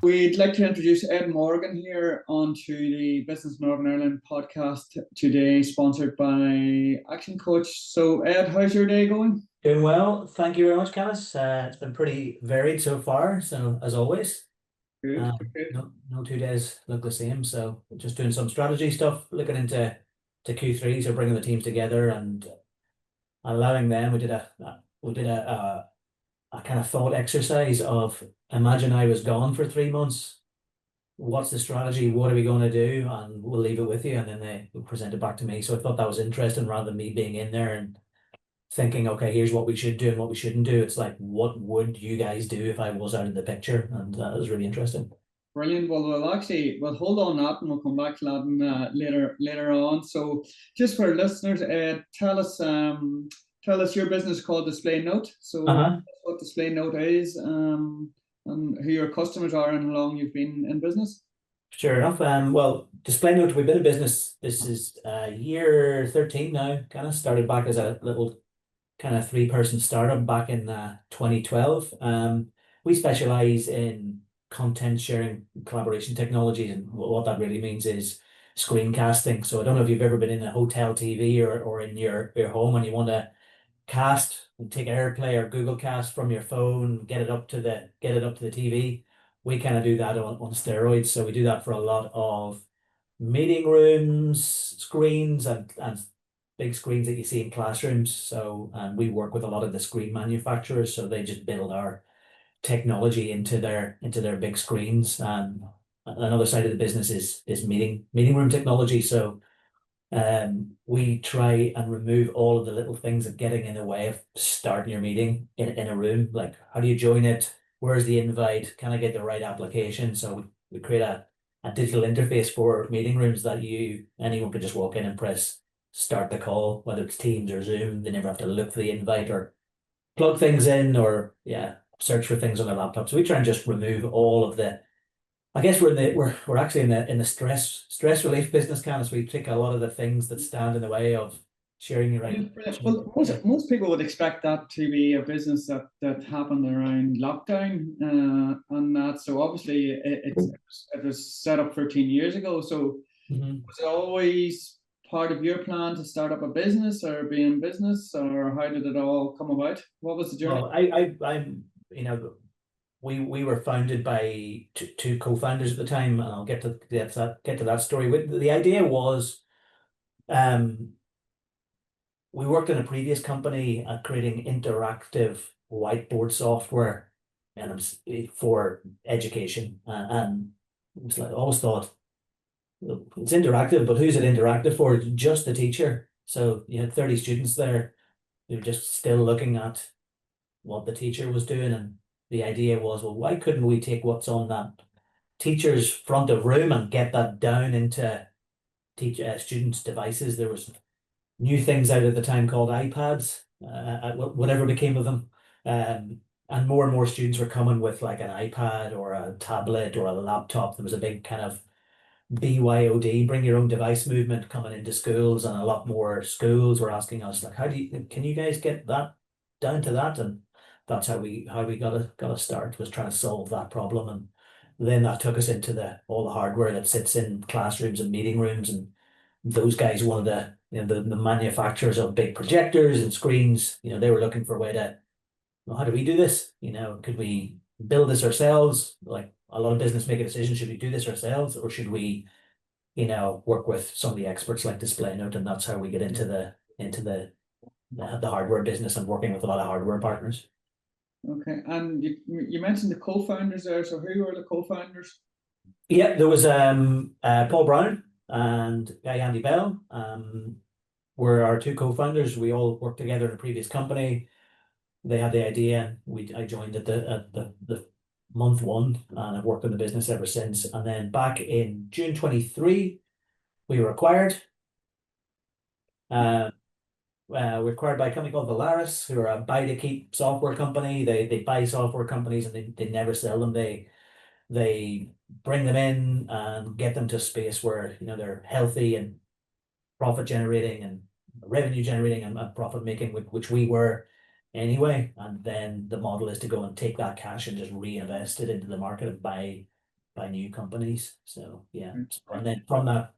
we'd like to introduce Ed Morgan here onto the Business Northern Ireland podcast today, sponsored by Action Coach. So, Ed, how's your day going? Doing well. Thank you very much, Canis. It's been pretty varied so far. So, as always, Good. no 2 days look the same. So, just doing some strategy stuff, looking into Q3, so bringing the teams together and allowing them. We did a kind of thought exercise of, imagine I was gone for 3 months. What's the strategy? What are we going to do? And we'll leave it with you. And then they present it back to me. So I thought that was interesting, rather than me being in there and thinking, okay, here's what we should do and what we shouldn't do. It's like, what would you guys do if I was out of the picture? And that was really interesting. Brilliant. Well, we'll hold on that and we'll come back to that later on. So, just for listeners, Ed, tell us your business called DisplayNote. So, what DisplayNote is, and who your customers are, and how long you've been in business. Sure enough. Well, DisplayNote, we've been in business. This is year 13 now. Kind of started back as a little kind of 3-person startup back in 2012. We specialize in content sharing, collaboration technologies, and what that really means is screencasting. So I don't know if you've ever been in a hotel TV or in your home and you want to cast and take AirPlay or Google Cast from your phone, get it up to the TV. We kind of do that on steroids. So we do that for a lot of meeting rooms, screens, and big screens that you see in classrooms. So we work with a lot of the screen manufacturers, so they just build our technology into their big screens. And another side of the business is meeting room technology. So we try and remove all of the little things that getting in the way of starting your meeting in a room. Like, how do you join it? Where's the invite? Can I get the right application? So we create a digital interface for meeting rooms that anyone can just walk in and press start the call, whether it's Teams or Zoom. They never have to look for the invite or plug things in or search for things on their laptop. So we try and just remove all of the. I guess we're actually in the stress relief business, Canis. We take a lot of the things that stand in the way of sharing your right. Well, most people would expect that to be a business that happened around lockdown, and that. So obviously it was set up 13 years ago. So was it always part of your plan to start up a business or be in business, or how did it all come about? What was the journey? Well, we were founded by two co-founders at the time, and I'll get to that story. The idea was, we worked in a previous company at creating interactive whiteboard software, and it was for education. And it was like, I always thought, it's interactive, but who's it interactive for? Just the teacher. So you had 30 students there who were just still looking at what the teacher was doing, and the idea was, well, why couldn't we take what's on that teacher's front of room and get that down into students' devices? There was new things out at the time called iPads, whatever became of them. And more students were coming with like an iPad or a tablet or a laptop. There was a big kind of BYOD, bring your own device movement coming into schools, and a lot more schools were asking us, like, can you guys get that down to that? And that's how we got a start, was trying to solve that problem. And then that took us into all the hardware that sits in classrooms and meeting rooms. And those guys wanted the manufacturers of big projectors and screens, they were looking for a way to, well, how do we do this? Could we build this ourselves? Like, a lot of business make a decision, should we do this ourselves, or should we, work with some of the experts like DisplayNote? And that's how we get into the hardware business and working with a lot of hardware partners. Okay, and you mentioned the co-founders there. So who were the co-founders? Yeah, there was Paul Brown and Guy Andy Bell. Were our two co-founders. We all worked together in a previous company. They had the idea. I joined at the month one, and I've worked in the business ever since. And then back in June 23, we were acquired. We're acquired by a company called Velaris, who are a buy-to-keep software company. They buy software companies and they never sell them. They bring them in and get them to a space where they're healthy and profit generating and revenue generating and profit making, which we were anyway. And then the model is to go and take that cash and just reinvest it into the market and buy new companies. So yeah, Right. and then from that,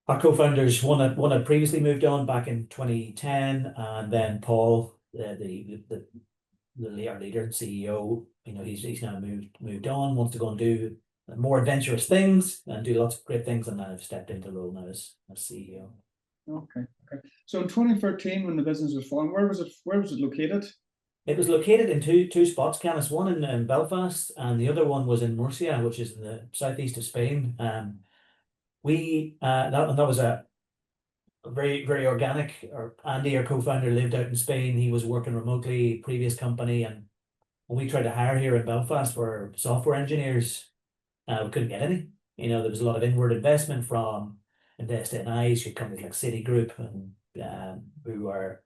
our co-founders, one had previously moved on back in 2010, and then Paul, our leader and CEO, he's now moved on, wants to go and do more adventurous things and do lots of great things, and I've stepped into the role now as CEO. Okay. So in 2013, when the business was formed, where was it located? It was located in two spots, Canis, one in Belfast, and the other one was in Murcia, which is in the southeast of Spain. That was a very, very organic. Andy, our co-founder, lived out in Spain. He was working remotely, previous company, and when we tried to hire here in Belfast for software engineers, we couldn't get any. There was a lot of inward investment from Invest NIs, companies like Citigroup, and who were,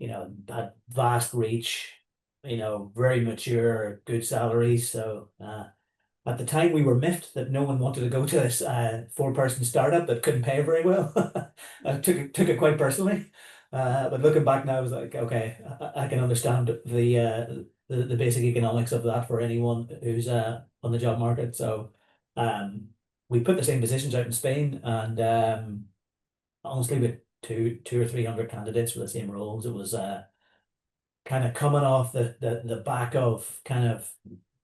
had vast reach, very mature, good salaries. So at the time, we were miffed that no one wanted to go to this 4-person startup that couldn't pay very well. I took it quite personally. But looking back now, I was like, okay, I can understand the basic economics of that for anyone who's on the job market. So we put the same positions out in Spain, and honestly, with two or 300 candidates for the same roles, it was kind of coming off the back of kind of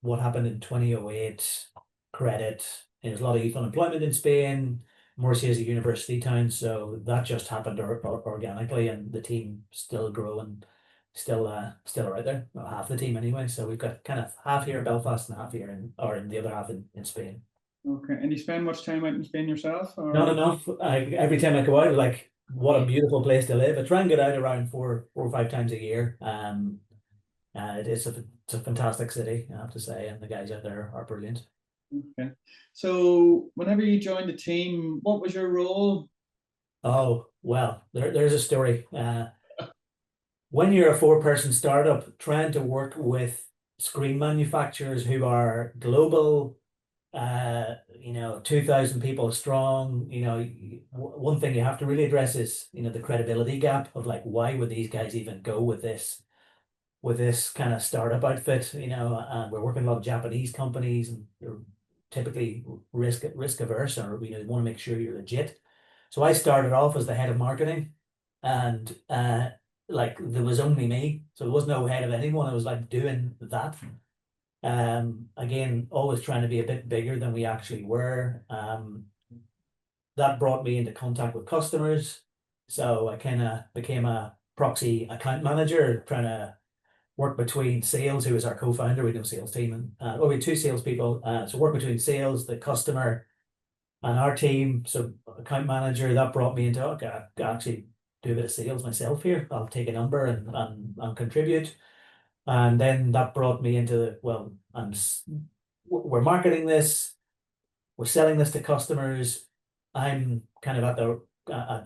what happened in 2008, credit. There's a lot of youth unemployment in Spain. Murcia is a university town, so that just happened organically, and the team still growing, still right there. Well, half the team anyway. So we've got kind of half here in Belfast and half here in the other half in Spain. Okay. And you spend much time out in Spain yourself? Or? Not enough. Every time I go out, like, what a beautiful place to live. I try and get out around four or 5 times a year. It's a fantastic city, I have to say, and the guys out there are brilliant. Okay. So whenever you joined the team, what was your role? Oh, well, there's a story. When you're a 4-person startup, trying to work with screen manufacturers who are global, 2,000 people strong, one thing you have to really address is, the credibility gap of, like, why would these guys even go with this kind of startup outfit, and we're working with a lot of Japanese companies, and they're typically risk averse, or want to make sure you're legit. So I started off as the head of marketing, and like, there was only me, so there was no head of anyone. I was like doing that. Again, always trying to be a bit bigger than we actually were. That brought me into contact with customers. So I kind of became a proxy account manager, trying to work between sales, who was our co-founder. We had no sales team, and we had 2 salespeople. So work between sales, the customer, and our team. So account manager, that brought me into, okay, I can actually do a bit of sales myself here. I'll take a number and contribute. And then that brought me into we're marketing this, we're selling this to customers. I'm kind of at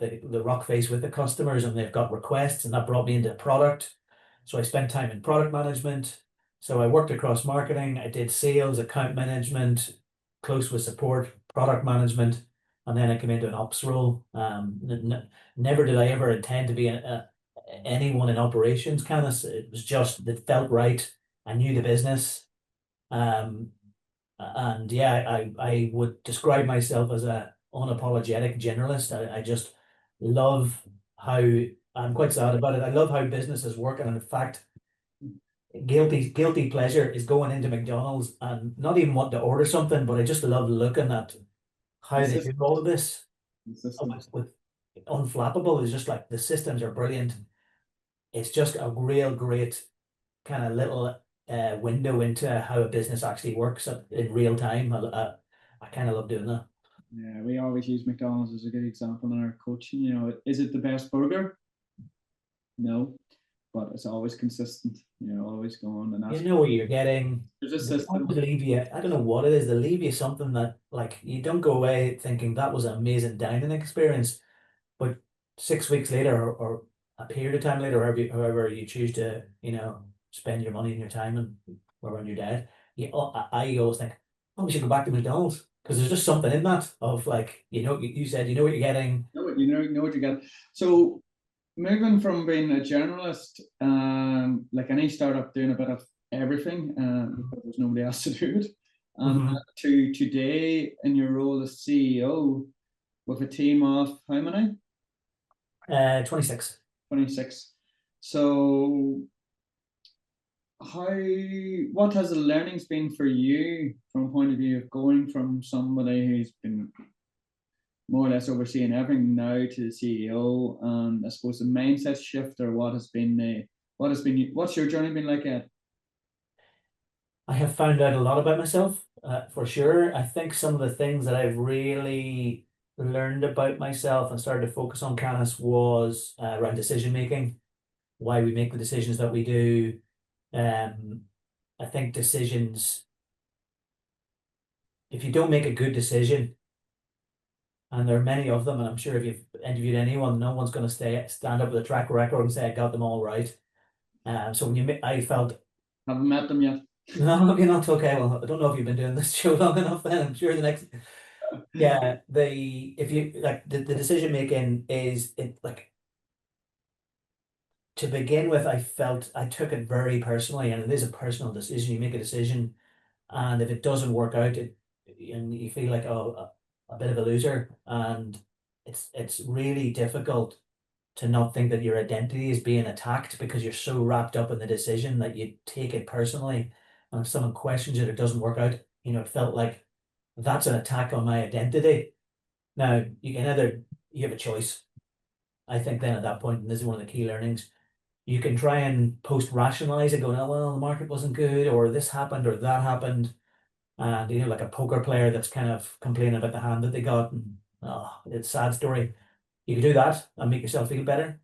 the rock face with the customers, and they've got requests, and that brought me into product. So I spent time in product management. So I worked across marketing. I did sales, account management, close with support, product management, and then I came into an ops role. Never did I ever intend to be anyone in operations, kind of. It was just, it felt right. I knew the business. And yeah, I would describe myself as a unapologetic generalist. I just love how, I'm quite sad about it, I love how businesses work. And in fact, guilty pleasure is going into McDonald's and not even wanting to order something, but I just love looking at how they do all of this. With Unflappable is just like, the systems are brilliant. It's just a real great kind of little window into how a business actually works in real time. I kind of love doing that. Yeah, we always use McDonald's as a good example in our coaching. Is it the best burger? No, but it's always consistent. Always going, and that's, you know what you're getting. There's a system. They leave you, I don't know what it is. They leave you something that, like, you don't go away thinking that was an amazing dining experience, but 6 weeks later, or a period of time later, however you choose to, spend your money and your time, and when you're dead, I always think, oh, we should go back to McDonald's, because there's just something in that of, like, you said, you know what you're getting. Know what you get. So moving from being a generalist, like any startup, doing a bit of everything, because there's nobody else to do it. and to today in your role as CEO with a team of how many? 26. 26. So what has the learnings been for you from a point of view of going from somebody who's been more or less overseeing everything now to the CEO, and I suppose the mindset shift, or what's your journey been like, Ed? I have found out a lot about myself, for sure. I think some of the things that I've really learned about myself and started to focus on, Canis, was around decision making, why we make the decisions that we do. I think decisions, if you don't make a good decision, and there are many of them, and I'm sure if you've interviewed anyone, no one's going to stand up with a track record and say I got them all right. So I felt, haven't met them yet. No, you're not okay. Well, I don't know if you've been doing this show long enough. Then I'm sure the next, if you like the decision making is it like to begin with. I felt I took it very personally, and it is a personal decision. You make a decision, and if it doesn't work out, and you feel like a bit of a loser, and it's really difficult to not think that your identity is being attacked because you're so wrapped up in the decision that you take it personally. And if someone questions it or doesn't work out, it felt like that's an attack on my identity. Now, you have a choice. I think then at that point, and this is one of the key learnings, you can try and post-rationalize it, going, oh, well, the market wasn't good, or this happened, or that happened. And, like a poker player that's kind of complaining about the hand that they got, and it's a sad story. You could do that and make yourself feel better,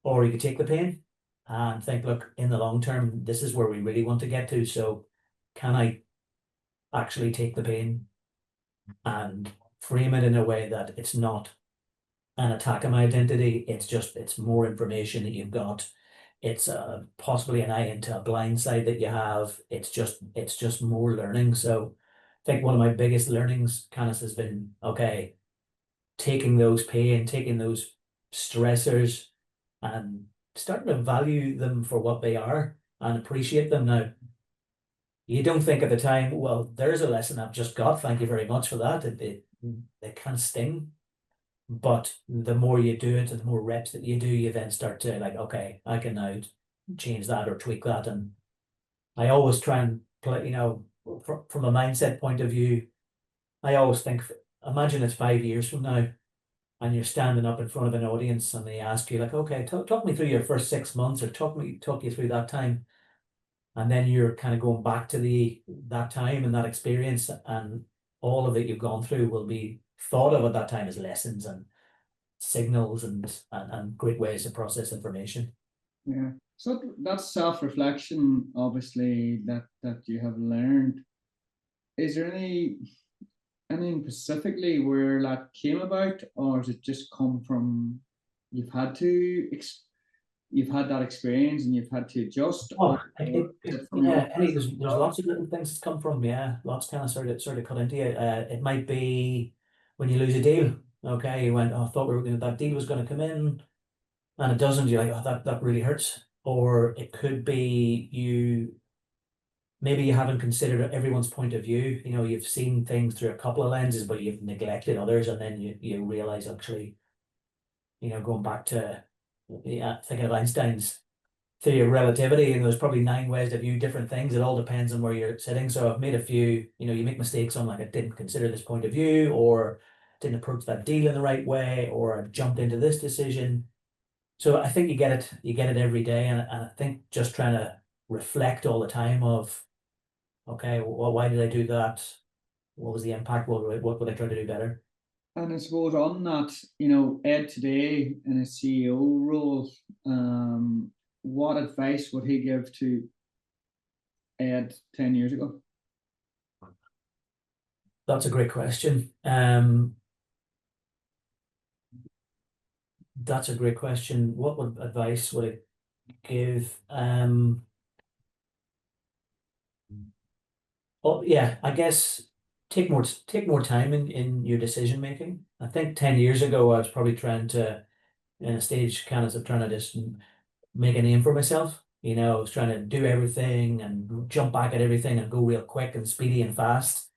or you could take the pain and think, look, in the long term, this is where we really want to get to. So can I actually take the pain and frame it in a way that it's not an attack on my identity? It's more information that you've got. It's possibly an eye into a blind side that you have. It's just more learning. So I think one of my biggest learnings, Canis, has been, okay, taking those pain, taking those stressors, and starting to value them for what they are and appreciate them now. You don't think at the time, well, there's a lesson I've just got. Thank you very much for that. It can sting. But the more you do it, and the more reps that you do, you then start to like, okay, I can now change that or tweak that. And I always try and play, from a mindset point of view, I always think, imagine it's 5 years from now, and you're standing up in front of an audience and they ask you like, okay, talk me through your first 6 months, or talk you through that time. And then you're kind of going back to that time and that experience, and all of it you've gone through will be thought of at that time as lessons and signals and great ways to process information. Yeah. So that's self-reflection, obviously, that you have learned. Is there anything specifically where that came about, or has it just come from you've had that experience and you've had to adjust? There's lots of little things that's come from, lots kind of sort of cut into you. It might be when you lose a deal. Okay, you went, oh, I thought that deal was going to come in, and it doesn't. You're like, oh, that really hurts. Or it could be maybe you haven't considered everyone's point of view. You've seen things through a couple of lenses, but you've neglected others, and then you realize actually, going back to thinking of Einstein's theory of relativity, and there's probably 9 ways to view different things. It all depends on where you're sitting. So I've made a few, you make mistakes on like, I didn't consider this point of view, or didn't approach that deal in the right way, or I jumped into this decision. So I think you get it every day. And I think just trying to reflect all the time of, okay, well, why did I do that? What was the impact? What would I try to do better? And I suppose on that, Ed today in a CEO role, what advice would he give to Ed 10 years ago? That's a great question. That's a great question. What advice would I give? I guess take more time in your decision making. I think 10 years ago I was probably trying to, in a stage kind of trying to just make a name for myself. you know, is trying to do everything and jump back at everything and go real quick and speedy and fast.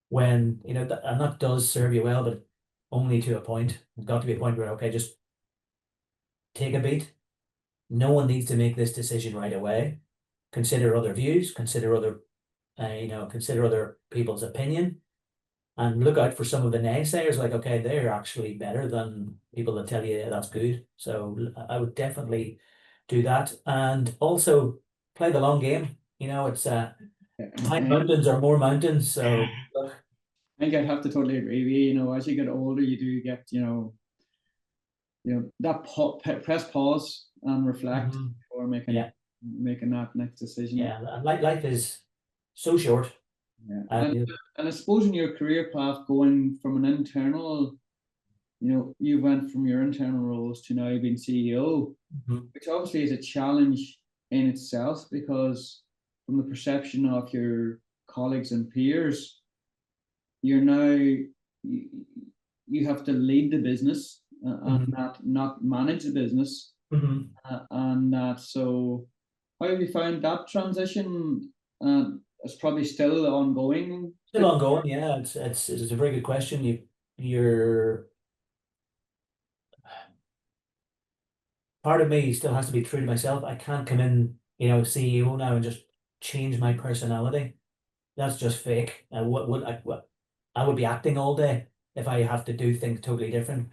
When, you know, and that does serve you well, but only to a point. There's got to be a point where, okay, just take a beat. No one needs to make this decision right away. Consider other views, consider other, consider other people's opinion, and look out for some of the naysayers. Like, okay, they're actually better than people that tell you, yeah, that's good. So I would definitely do that, and also play the long game. You know, it's high mountains are more mountains. So I think I'd have to totally agree with you. You know, as you get older, you do get, that press pause and reflect before making yeah, making that next decision. yeah. Life is so short. Yeah. And I suppose in your career path, going from an internal, you went from your internal roles to now being CEO, which obviously is a challenge in itself, because from the perception of your colleagues and peers, you're now you have to lead the business and not manage the business, and that. So, how have you found that transition? It's probably still ongoing. Still ongoing, yeah. It's a very good question. You're part of me still has to be true to myself. I can't come in, CEO now and just change my personality. That's just fake. I would be acting all day if I have to do things totally different.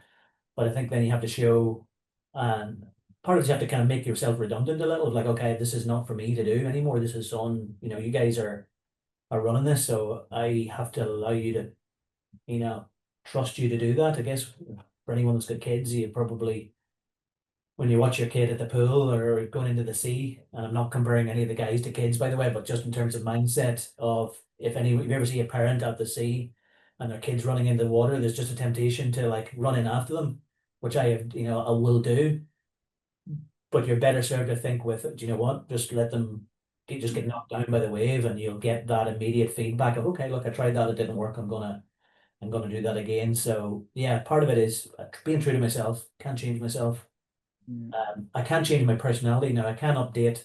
But I think then you have to show, and part of it, you have to kind of make yourself redundant a little. Like, okay, this is not for me to do anymore. This is on, you guys are running this, so I have to allow you to, trust you to do that. I guess for anyone that's got kids, you probably, when you watch your kid at the pool or going into the sea, and I'm not comparing any of the guys to kids, by the way, but just in terms of mindset of, if you ever see a parent at the sea and their kids running into the water, there's just a temptation to like run in after them, which I have, I will do. But you're better served to think with, do you know what? Just let them just get knocked down by the wave, and you'll get that immediate feedback of, okay, look, I tried that, it didn't work. I'm gonna do that again. So yeah, part of it is being true to myself. Can't change myself. I can't change my personality now. I can update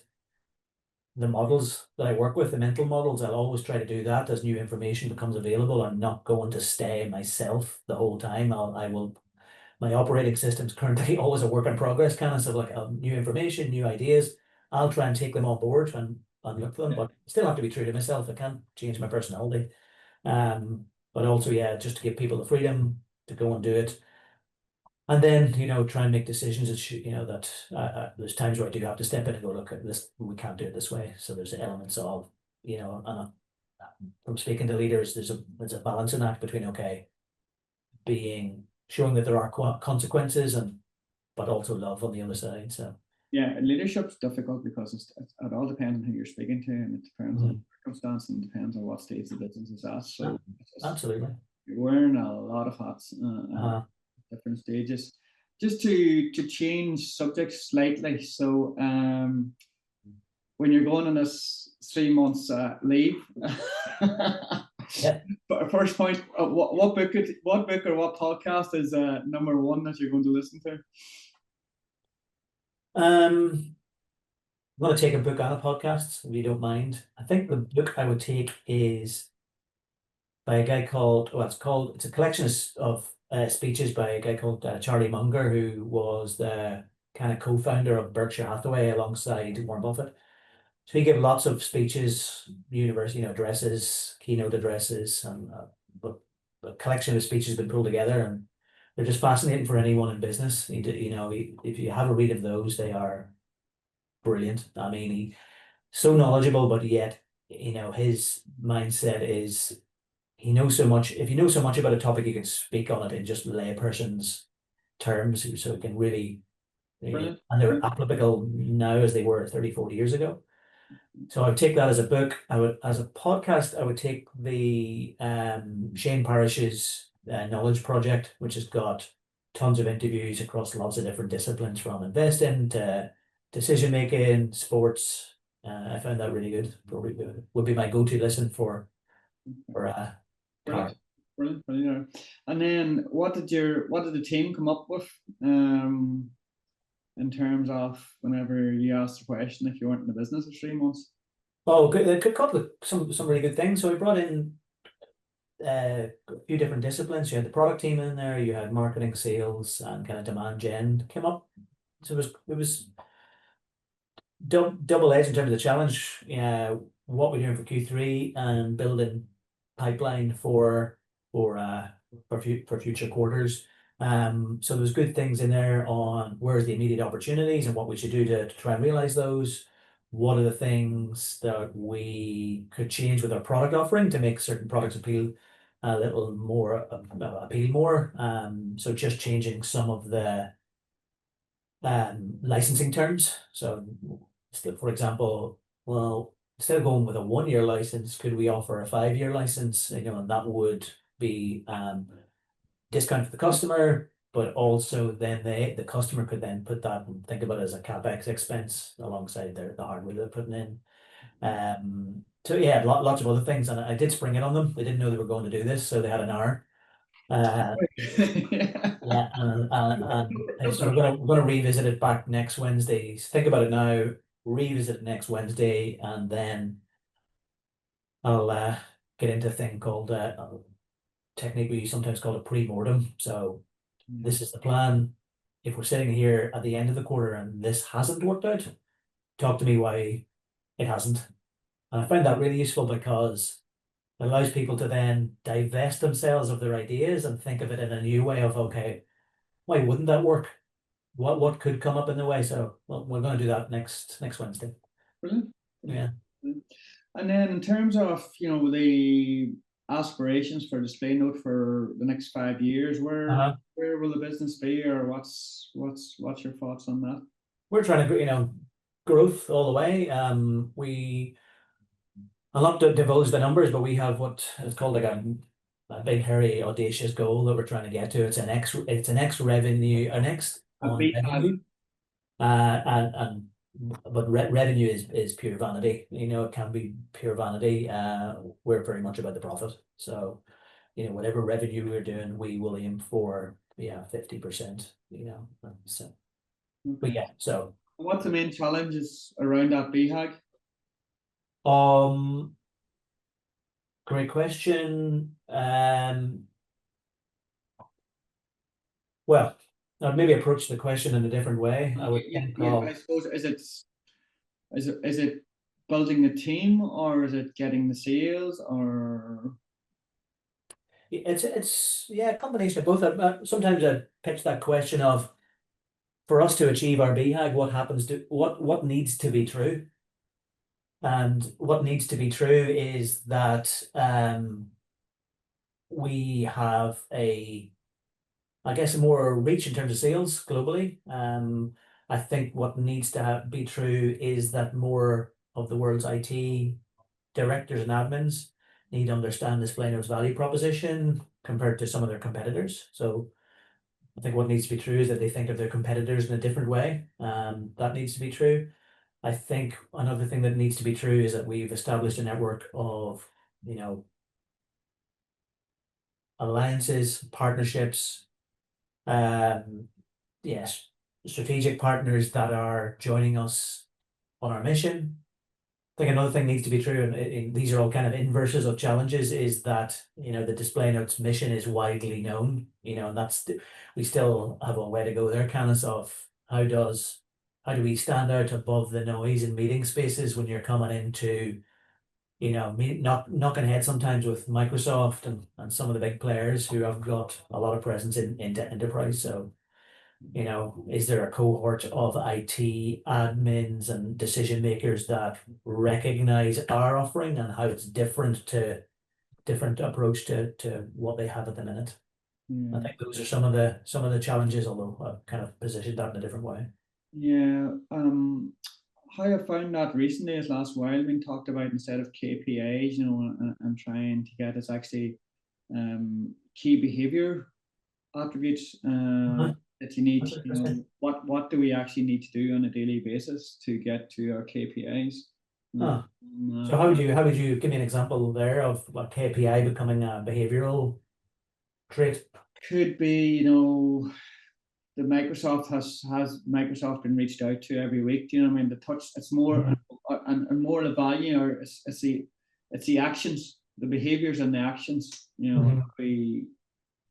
the models that I work with, the mental models. I'll always try to do that as new information becomes available. I'm not going to stay myself the whole time. I will. My operating system's currently always a work in progress, kind of, so like new information, new ideas. I'll try and take them on board and look for them, but still have to be true to myself. I can't change my personality. But also, yeah, just to give people the freedom to go and do it. And then, try and make decisions that there's times where I do have to step in and go, look, this, we can't do it this way. So there's elements of, and from speaking to leaders, there's a balancing act between, okay, showing that there are consequences, but also love on the other side. So yeah, leadership's difficult because it all depends on who you're speaking to, and it depends on the circumstance, and it depends on what stage the business is at. So absolutely, you're wearing a lot of hats at different stages. Just to change subjects slightly. So when you're going on this 3 months leave, yeah. But first point, what book or what podcast is number one that you're going to listen to? I'm going to take a book out of podcasts, if you don't mind. I think the book I would take is by a guy called, it's a collection of speeches by a guy called Charlie Munger, who was the kind of co-founder of Berkshire Hathaway alongside Warren Buffett. So he gave lots of speeches, university, addresses, keynote addresses, and a collection of speeches been pulled together, and they're just fascinating for anyone in business. If you have a read of those, they are brilliant. I mean, he's so knowledgeable, but yet, his mindset is, he knows so much. If you know so much about a topic, you can speak on it in just layperson's terms, so it can really, and they're applicable now as they were 30, 40 years ago. So I would take that as a book. As a podcast, I would take the Shane Parrish's Knowledge Project, which has got tons of interviews across lots of different disciplines, from investing to decision making, sports. I found that really good. Probably would be my go-to listen for Brilliant. Brilliant. And then what did the team come up with? in terms of whenever you asked the question if you weren't in the business for 3 months? Oh, good. They could couple of some really good things. So we brought in a few different disciplines. You had the product team in there, you had marketing, sales, and kind of demand gen came up. So it was double edged in terms of the challenge. Yeah, what we're doing for Q3 and building pipeline for future quarters. So there's good things in there on where's the immediate opportunities and what we should do to try and realize those. What are the things that we could change with our product offering to make certain products appeal a little more, appeal more. So just changing some of the licensing terms. So still, for example, well, instead of going with a 1 year license, could we offer a 5 year license? And that would be discount for the customer, but also then the customer could then put that and think about it as a CapEx expense alongside the hardware they're putting in. So yeah, lots of other things, and I did spring it on them. They didn't know they were going to do this, so they had an hour. Yeah, and so we're gonna revisit it back next Wednesday. Think about it now, revisit it next Wednesday, and then I'll get into a thing called technique we sometimes call a pre-mortem. So this is the plan. If we're sitting here at the end of the quarter and this hasn't worked out, talk to me why it hasn't. And I find that really useful because it allows people to then divest themselves of their ideas and think of it in a new way of, okay, why wouldn't that work? What could come up in the way? So well, we're going to do that next Wednesday. Brilliant. Yeah. And then in terms of the aspirations for DisplayNote for the next 5 years, where will the business be, or what's your thoughts on that? We're trying to growth all the way. I'll not divulge the numbers, but we have what is called like a big, hairy, audacious goal that we're trying to get to. It's an X revenue, an X on revenue, but revenue is pure vanity. It can be pure vanity. We're very much about the profit. So, whatever revenue we're doing, we will aim for 50%. So, but yeah. So, what's the main challenges around that BHAG? Great question. Well, I'd maybe approach the question in a different way. I would think of, I suppose, is it building a team, or is it getting the sales, or it's a combination of both. Sometimes I pitch that question of, for us to achieve our BHAG, what needs to be true? And what needs to be true is that we have I guess, more reach in terms of sales globally. I think what needs to be true is that more of the world's IT directors and admins need to understand DisplayNote's value proposition compared to some of their competitors. So I think what needs to be true is that they think of their competitors in a different way. That needs to be true. I think another thing that needs to be true is that we've established a network of, alliances, partnerships, yes, strategic partners that are joining us on our mission. I think another thing needs to be true, and these are all kind of inverses of challenges, is that the DisplayNote's mission is widely known. And we still have a way to go there, Canis, of how do we stand out above the noise in meeting spaces when you're coming into knocking heads sometimes with Microsoft and some of the big players who have got a lot of presence into enterprise. So, is there a cohort of IT admins and decision makers that recognize our offering and how it's different approach to what they have at the minute? I think those are some of the challenges, although I've kind of positioned that in a different way. Yeah. How I found that recently is last while being talked about, instead of KPIs, and trying to get is actually key behavior attributes that you need. What do we actually need to do on a daily basis to get to our KPIs? So how would you give me an example there of what KPI becoming a behavioral trait? Could be, the Microsoft has Microsoft been reached out to every week. Do you know what I mean? The touch, it's more and more the value, or it's the actions, the behaviors and the actions. You know, we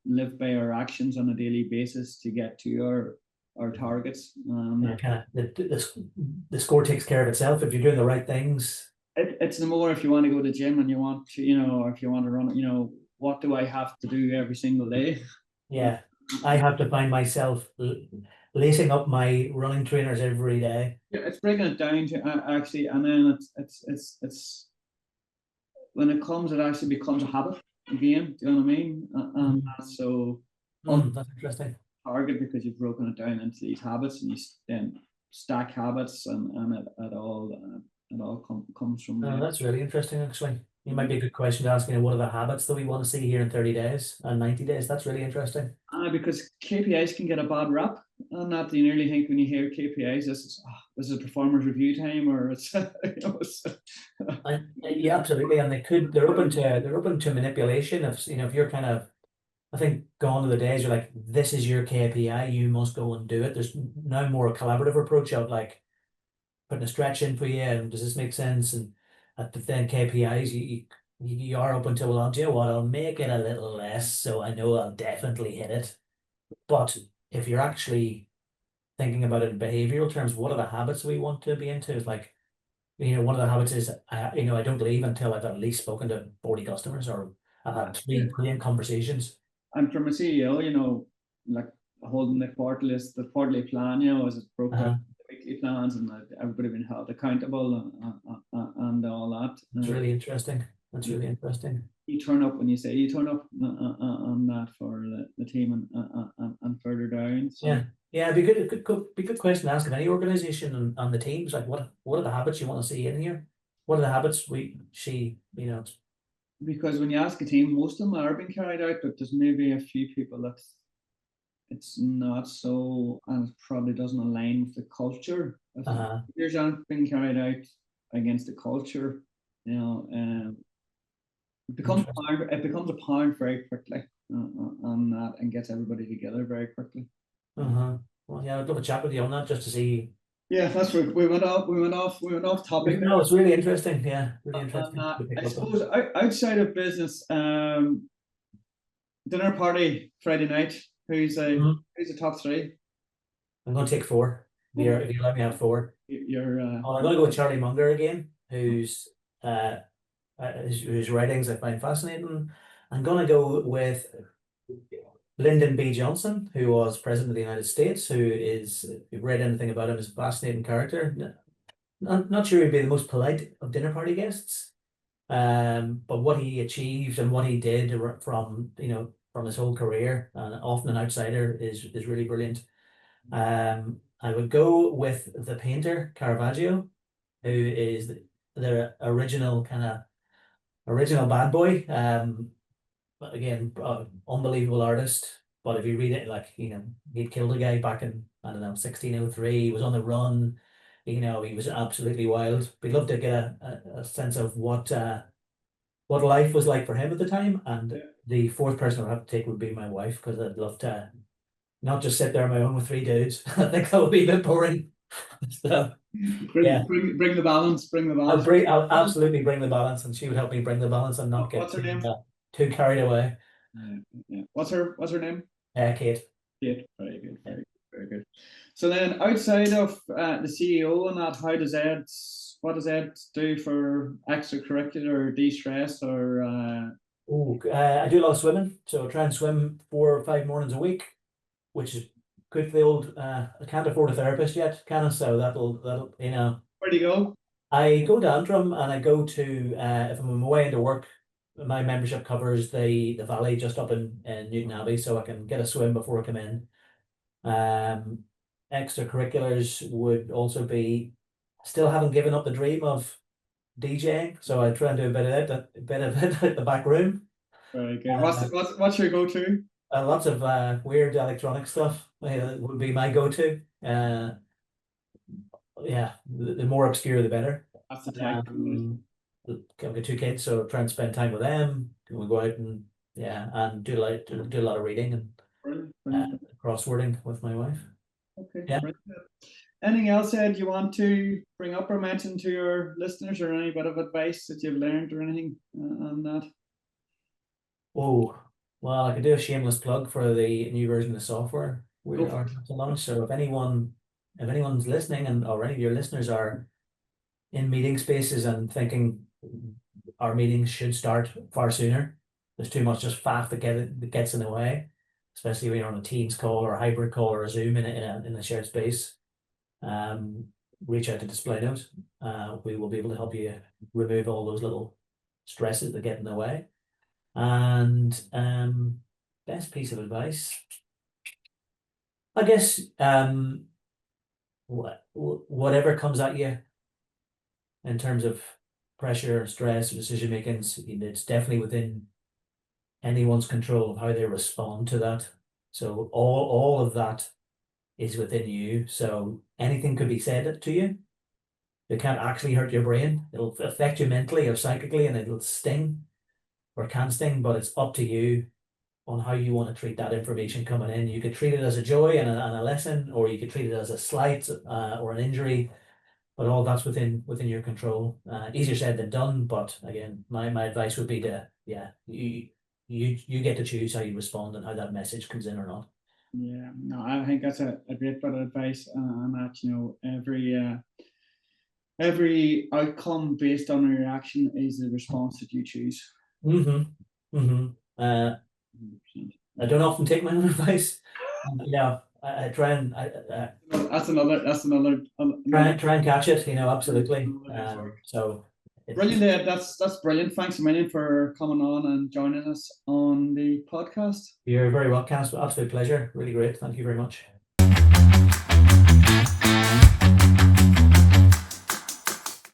live by our actions on a daily basis to get to our targets. Kind of the score takes care of itself if you're doing the right things. It's the more, if you want to go to the gym and you want to, you know, or if you want to run, you know, what do I have to do every single day? Yeah, I have to find myself lacing up my running trainers every day. Yeah, it's breaking it down to actually, and then it's when it actually becomes a habit again. Do you know what I mean? So that's interesting. Target, because you've broken it down into these habits, and you then stack habits, and it all comes from there. That's really interesting, actually. It might be a good question to ask, you know, what are the habits that we want to see here in 30 days and 90 days? That's really interesting. Because KPIs can get a bad rap, and that you nearly think when you hear KPIs, this is performance review time, or it's, you know, yeah, absolutely. And they're open to manipulation. If you're kind of, I think, gone are the days you're like, this is your KPI, you must go and do it. There's now more a collaborative approach of like putting a stretch in for you, and does this make sense? And then KPIs, you are open to, well, do you know what, I'll make it a little less so I know I'll definitely hit it. But if you're actually thinking about it in behavioral terms, what are the habits we want to be into? It's like, you know, one of the habits is, you know, I don't leave until I've at least spoken to 40 customers, or I've had 3 brilliant conversations. And from a CEO, you know, like holding the quarterly plan, you know, as it's broken out, the weekly plans, and everybody being held accountable, and all that. It's really interesting. That's really interesting. You turn up when you say you turn up, on that for the team, and further down. So. Yeah, it'd be good question to ask of any organization and the teams. Like, what are the habits you want to see in here? What are the habits you know? Because when you ask a team, most of them are being carried out, but there's maybe a few people that it's not so, and it probably doesn't align with the culture. If the behaviors aren't being carried out against the culture, you know, it becomes apparent very quickly, on that, and gets everybody together very quickly. Well, yeah, I'd love a chat with you on that just to see. Yeah, that's where we went off topic. No, it's really interesting. Yeah, really interesting. I suppose outside of business, dinner party Friday night. Who's the top 3? I'm going to take 4. If you let me have 4. I'm going to go with Charlie Munger again, whose writings I find fascinating. I'm going to go with Lyndon B. Johnson, who was president of the United States, if you've read anything about him, is a fascinating character. Not sure he'd be the most polite of dinner party guests, but what he achieved and what he did from his whole career, and often an outsider, is really brilliant. I would go with the painter Caravaggio, who is the original bad boy. Again, unbelievable artist. But if you read it, like, you know, he'd killed a guy back in, I don't know, 1603. He was on the run. You know, he was absolutely wild. We'd love to get a sense of what life was like for him at the time. And the 4th person I'd have to take would be my wife, because I'd love to not just sit there on my own with 3 dudes. I think that would be a bit boring. So, bring the balance. I'll absolutely bring the balance, and she would help me bring the balance and not get too carried away. Yeah. What's her name? Kate. Kate. Very good. Very good. So then, outside of the CEO and that, what does Ed do for extracurricular de-stress, or? I do a lot of swimming, so I try and swim 4 or 5 mornings a week, which is good for the old. I can't afford a therapist yet, can I? So that'll you know. Where do you go? I go to Antrim, and I go to if I'm away into work. My membership covers the valley just up in Newton Abbey, so I can get a swim before I come in. Extracurriculars would also be, still haven't given up the dream of DJing, so I try and do a bit of it at the back room. Very good. What's your go-to? Lots of weird electronic stuff would be my go-to. Yeah, the more obscure the better. That's the type. I've got 2 kids, so try and spend time with them. We go out and do a lot of reading, and Brilliant. crosswording with my wife. Okay. Yeah. Brilliant. Anything else, Ed, you want to bring up or mention to your listeners, or any bit of advice that you've learned or anything on that? Oh, well, I could do a shameless plug for the new version of the software we are to launch. So if anyone's listening, and or any of your listeners are in meeting spaces and thinking our meetings should start far sooner, there's too much just faff that gets in the way, especially when you're on a Teams call or a hybrid call or a Zoom in a shared space. Reach out to DisplayNote. We will be able to help you remove all those little stresses that get in the way. And best piece of advice, I guess, whatever comes at you in terms of pressure, stress, decision making, it's definitely within anyone's control of how they respond to that. So all of that is within you. So anything could be said to you. It can't actually hurt your brain. It'll affect you mentally or psychically, and it'll sting or can sting, but it's up to you on how you want to treat that information coming in. You could treat it as a joy and a lesson, or you could treat it as a slight or an injury, but all that's within your control. Easier said than done, but again, my advice would be to, you get to choose how you respond and how that message comes in or not. Yeah, no, I think that's a great bit of advice, and that, you know, every outcome based on a reaction is the response that you choose. I don't often take my own advice. I try and that's another try and catch it. Absolutely. So brilliant, Ed. That's brilliant. Thanks a million for coming on and joining us on the podcast. You're very welcome. Absolute pleasure. Really great. Thank you very much.